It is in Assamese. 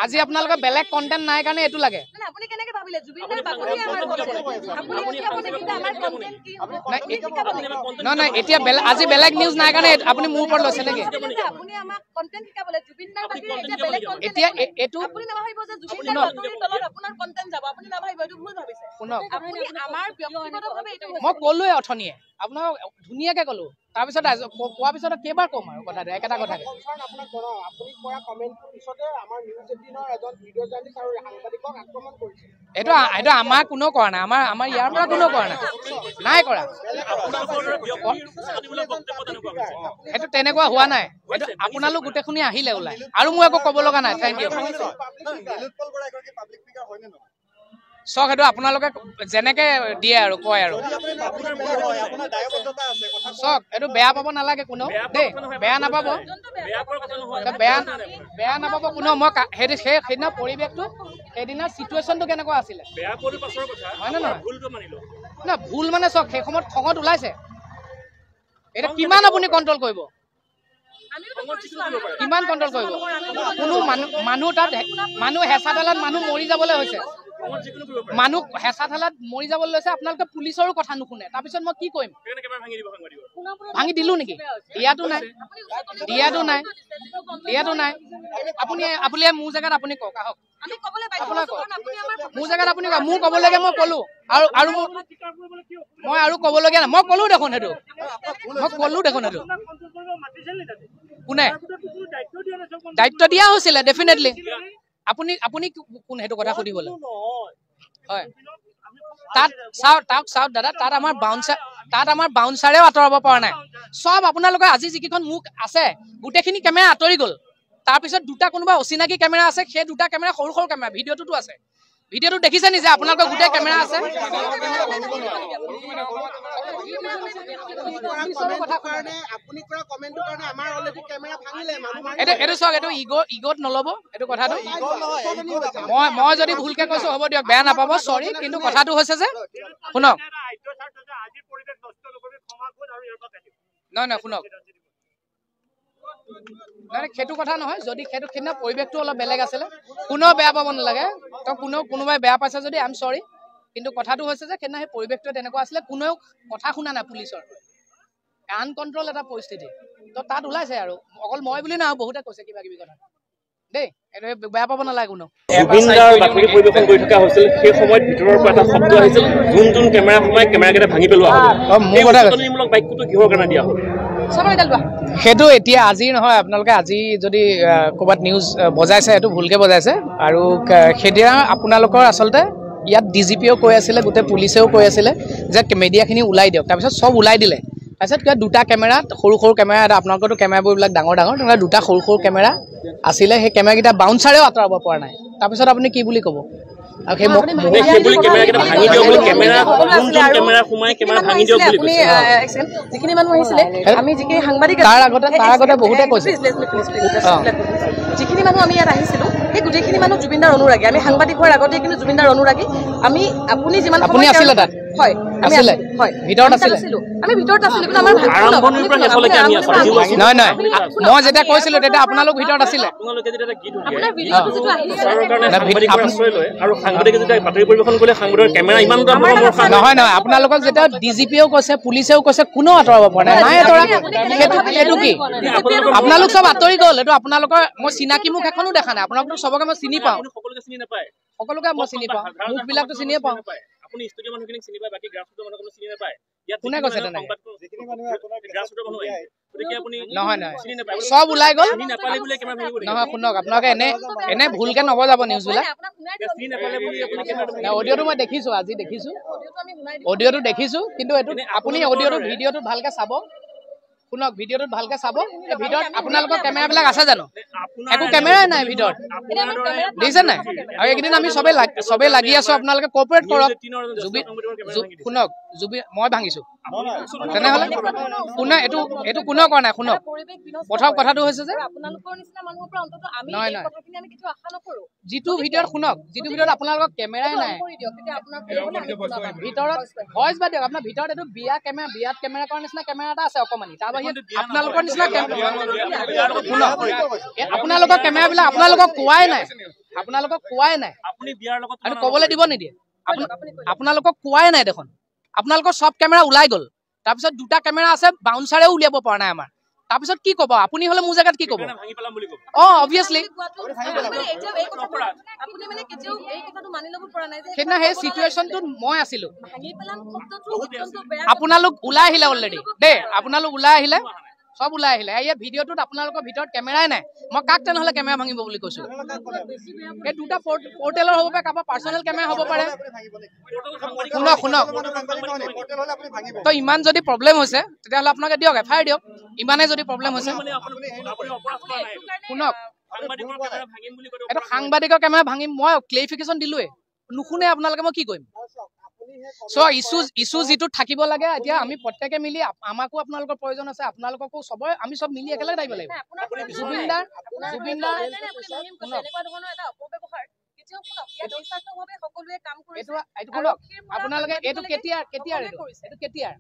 আজি আপোনালোকে বেলেগ কন্টেন্ট নাই কাৰণে এটো লাগে আপুনি কেনেকৈ ভাবিলে জুবিনদাৰ বাকলি আমাৰ আপুনি শিকাব নেকি আমাৰ কন্টেন্ট কি হ'ব নাই এতিয়া আজি বেলেগ নিউজ নাই কাৰণে আপুনি মোৰ ওপৰত লৈছে নেকি আপুনি আমাক কন্টেন্ট শিকাবলে জুবিনদাৰ বাকলি এতিয়া বেলেগ কন্টেন্ট এতিয়া এটো আপুনি নাভাবিব যে জুবিনদাৰ বাকলিৰ তলত আপোনাৰ কন্টেন্ট যাব আপুনি নাভাবিব এটো ভুল ভাবিছে আপুনি আমাৰ ব্যক্তিগতভাৱে এটো মই কলোৱে অথনিয়ে আপোনাক ধুনিয়াকে কলো তাৰপিছত কোৱা পিছত কেইবাৰ কম আৰু কথাটো একেটা কথাকে আপুনি কৰা কমেন্টৰ পিছতে আমাৰ নিউজ 18ৰ এজন ভিডিও জাৰ্নেলিষ্ট আৰু সাংবাদিকক আক্ৰমণ কৰিছে এটা আমাৰ কোনো কৰা নাই আমাৰ ইয়াৰ পৰা কোনো কৰা নাই কৰা সেইটো তেনেকুৱা হোৱা নাই সেইটো আপোনালোক গোটেইখিনি আহিলে ওলাই আৰু মই একো ক'ব লগা নাই থেংক ইউ চক সেইটো আপোনালোকে যেনেকে দিয়ে আৰু কয় আৰু চক এইটো বেয়া পাব নালাগে কোনো দেই বেয়া নাপাব বেয়া নাপাব কোনো মই সেইদিনা পৰিৱেশটো সেইদিনা চিটুৱেশ্যনটো কেনেকুৱা আছিলে হয় নে নহয় না ভুল মানে চক সেই সময়ত খঙত ওলাইছে এটা কিমান আপুনি কণ্ট্ৰল কৰিব কিমান কণ্ট্ৰল কৰিব কোনো মানুহ তাত মানুহ হেঁচা ঠেলাত মানুহ মৰি যাবলৈ হৈছে মানুহ হেঁচা ঠেলাত মৰি যাবলৈ লৈছে আপোনালোকে পুলিচৰো কথা নুশুনে তাৰপিছত মই কি কৰিম ভাঙি দিলো নেকি দিয়াটো নাই আপুনি মোৰ জেগাত আপুনি কওক আহক মোৰ জেগাত আপুনি কওক মোৰ ক'বলৈকে মই ক'লো আৰু মই আৰু ক'বলগীয়া নাই মই ক'লো দেখোন সেইটো কোনে দায়িত্ব দিয়া হৈছিলে ডেফিনেটলি আপুনি কোন সেইটো কথা সুধিবলৈ হয় তাত চাওক দাদা তাত আমাৰ বাউন্সাৰেও আঁতৰাব পৰা নাই চব আপোনালোকে আজি যিকেইখন মুখ আছে গোটেইখিনি কেমেৰা আঁতৰি গ'ল তাৰপিছত দুটা কোনোবা অচিনাকি কেমেৰা আছে সেই দুটা কেমেৰা সৰু সৰু কেমেৰা ভিডিঅ'টোতো আছে ভিডিঅ'টো দেখিছে নিজে আপোনালোকৰ গোটেই কেমেৰা আছে এইটো চাওক এইটো ইগত নল'ব এইটো কথাটো মই যদি ভুলকে কৈছো হ'ব দিয়ক বেয়া নাপাব চৰি কিন্তু কথাটো হৈছে যে শুনক নহয় শুনক সেইটো কথা নহয় যদি সেইদিনা পৰিৱেশটো অলপ বেলেগ আছিলে কোনেও বেয়া পাব নালাগে কোনোবাই বেয়া পাইছে যদি আই এম চৰি কিন্তু কথাটো হৈছে যে সেইদিনা সেই পৰিৱেশটো তেনেকুৱা আছিলে কোনেও কথা শুনা নাই পুলিচৰ আনকণ্ট্ৰল এটা পৰিস্থিতি তো তাত ওলাইছে আৰু অকল মই বুলি নহয় বহুতে কৈছে কিবা কিবি কথা দেই এইটো বেয়া পাব নালাগে কোনো জুবিনদাৰ বাতৰি পৰিৱেশন কৰি থকা হৈছিল সেই সময়ত ভিতৰৰ পৰা এটা শব্দ আহিছিল যোন কেমেৰা সোমাই কেমেৰাকেইটা ভাঙি পেলোৱা হ'ল বাক্যটো কিহৰ কাৰণে দিয়া হ'ল সেইটো এতিয়া আজি নহয় আপোনালোকে আজি যদি ক'ৰবাত নিউজ বজাইছে সেইটো ভুলকে বজাইছে আৰু সেইদিনা আপোনালোকৰ আচলতে ইয়াত ডিজিপিও কৈ আছিলে গোটেই পুলিচেও কৈ আছিলে যে মিডিয়াখিনি ওলাই দিয়ক তাৰপিছত চব ওলাই দিলে তাৰপিছত কিবা দুটা কেমেৰাত সৰু কেমেৰা এটা আপোনালোকৰতো কেমেৰাবোৰবিলাক ডাঙৰ তেনেকুৱা দুটা সৰু কেমেৰা আছিলে সেই কেমেৰাকেইটা বাউন্সাৰেও আঁতৰাব পৰা নাই তাৰপিছত আপুনি কি বুলি ক'ব আৰু সেই যিখিনি মানুহ আহিছিলে আমি যিখিনি সাংবাদিক তাৰ আগতে বহুতে কৈছে যিখিনি মানুহ আমি ইয়াত আহিছিলো সেই গোটেইখিনি মানুহ জুবিনদাৰ অনুৰাগী আমি সাংবাদিক হোৱাৰ আগতে কিন্তু জুবিনদাৰ অনুৰাগী আমি আপুনি যিমান আপুনি আছিলে তাত হয় আছিলে হয় ভিতৰত আছিলে আমি ভিতৰত আছিলো কিন্তু আমাৰ আৰম্ভণিৰ পৰা শেষলৈকে আমি আছিলো নহয় মই যেতিয়া কৈছিলো তেতিয়া আপোনালোক ভিতৰত আছিলে আপোনালোকে যেতিয়া গীত আৰু সাংবাদিকে যেতিয়া বাতৰি পৰিৱেশন কৰিলে সাংবাদিকৰ কেমেৰা ইমান নহয় আপোনালোকক যেতিয়া ডিজিপিও কৈছে পুলিচেও কৈছে কোনো আঁতৰাব পৰা নাই আঁতৰা সেইটো কি আপোনালোক চব আঁতৰি গ'ল এইটো আপোনালোকৰ মই চিনাকি মুখ এখনো দেখা নাই আপোনালোক চবকে মই চিনি পাওঁ সকলোকে চিনি নাপায় সকলোকে মই চিনি পাওঁ মুখবিলাকতো চিনিয়ে পাওঁ আপুনি ষ্টুডিঅ' মানুহখিনিক চিনি পায় বাকী গ্ৰাছৰুটৰ মানুহক চিনি নাপায় কোনে কৈছে তেনেকে গ্ৰাছৰুটৰ মানুহ গতিকে আপুনি নহয় চব ওলাই গ'ল নাপালে বুলি কেমেৰা ভাঙিব নহয় শুনক আপোনালোকে এনে ভুলকে নবজাব নিউজবিলাক চিনি নাপালে বুলি আপুনি কেমেৰা অডিঅ'টো মই দেখিছো আজি দেখিছো অডিঅ'টো দেখিছো কিন্তু এইটো আপুনি অডিঅ'টো ভিডিঅ'টো ভালকে চাব শুনক ভিডিঅ'টোত ভালকে চাব ভিতৰত আপোনালোকৰ কেমেৰাবিলাক আছে জানো একো কেমেৰাই নাই ভিতৰত দেখিছে নাই আৰু এইকেইদিন আমি চবেই লাগি আছো আপোনালোকে কোঅপাৰেট কৰক শুনক মই ভাঙিছো তেনেহ'লে কোনে এইটো কোনেও কৰা নাই শুনক প্ৰথম কথাটো হৈছে যে নহয় যিটো ভিডিঅ'ত শুনক যিটো ভিডিঅ'ত আপোনালোকৰ কেমেৰাই নাই ভিতৰত ভইচ বা দিয়ক আপোনাৰ ভিতৰত এইটো বিয়াত কেমেৰা কৰাৰ নিচিনা কেমেৰা এটা আছে অকমানি তাৰ বাহিৰে আপোনালোকৰ নিচিনা শুনক আপোনালোকৰ কেমেৰাবিলাক আপোনালোকক কোৱাই নাই আপুনি ক'বলৈ দিব নিদিয়ে আপোনালোকক কোৱাই নাই দেখোন আপোনালোকৰ সব কেমেৰা ওলাই গ'ল তাৰপিছত দুটা কেমেৰা আছে বাউন্সাৰেও উলিয়াব পৰা নাই আমাৰ তাৰপিছত কি ক'ব আপুনি হ'লে মোৰ জেগাত কি ক'ব অবভিয়াছলি সেইদিনা সেই চিটুৱেশ্যনটোত মই আছিলো আপোনালোক ওলাই আহিলে অলৰেডি দেই আপোনালোক ওলাই আহিলে সব ওলাই আহিলে এই ভিডিঅ'টোত আপোনালোকৰ ভিতৰত কেমেৰাই নাই মই কাক তেনেহ'লে কেমেৰা ভাঙিব বুলি কৈছো এই দুটা পৰ্টেলৰ হ'ব পাৰে কাৰোবাৰ পাৰ্চনেল কেমেৰা হ'ব পাৰে শুনক তো ইমান যদি প্ৰব্লেম হৈছে তেতিয়াহ'লে আপোনালোকে দিয়ক এফআইআৰ দিয়ক ইমানে যদি প্ৰব্লেম হৈছে শুনক এইটো সাংবাদিকৰ কেমেৰা ভাঙিম মই ক্লেৰিফিকেশ্যন দিলোৱে নুশুনে আপোনালোকে মই কি কৰিম চ' ইছ্যু যিটো থাকিব লাগে এতিয়া আমি প্ৰত্যেকে মিলি আমাকো আপোনালোকৰ প্ৰয়োজন আছে আপোনালোককো চবৰে আমি চব মিলি একেলগে থাকিব লাগিব জুবিনদাৰ আপোনালোকে এইটো কেতিয়া